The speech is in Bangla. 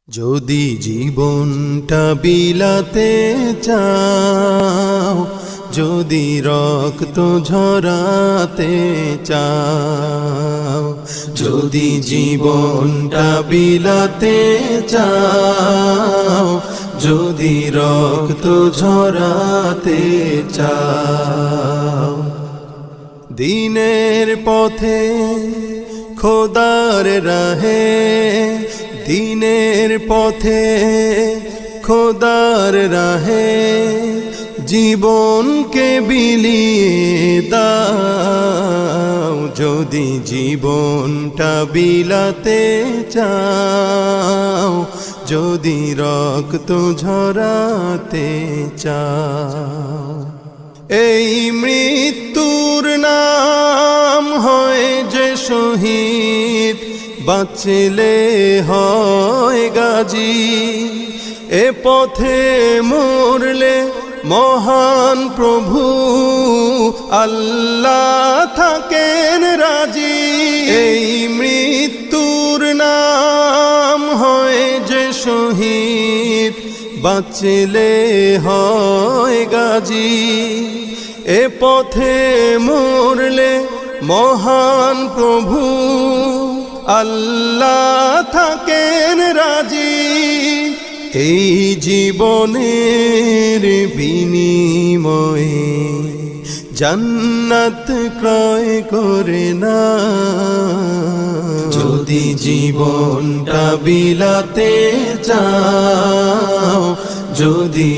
যদি জীবনটা বিলাতে চাও, যদি রক্ত ঝরাতে চাও, যদি জীবনটা বিলাতে চাও, যদি রক্ত ঝরাতে চাও, দিনের পথে খোদার রাহে, দিনের পথে খোদার রাহে জীবনকে বিলিয়ে দাও। যদি জীবনটা বিলাতে চাও, যদি রক্ত ঝরাতে চাও, এই মৃত্যুর নাম হয় যে শহীদ, বাঁচলে হয় গাজী। এ পথে মরলে মহান প্রভু আল্লাহ থাকেন রাজি। এই মৃত্যুর নাম হয় যে শহীদ, বাঁচলে হয় গাজী। এ পথে মরলে মহান প্রভু আল্লাহ থাকেন রাজি। এই জীবনের বিনিময়ে জান্নাত ক্রয় করে না। যদি জীবনটা বিলাতে চাও, যদি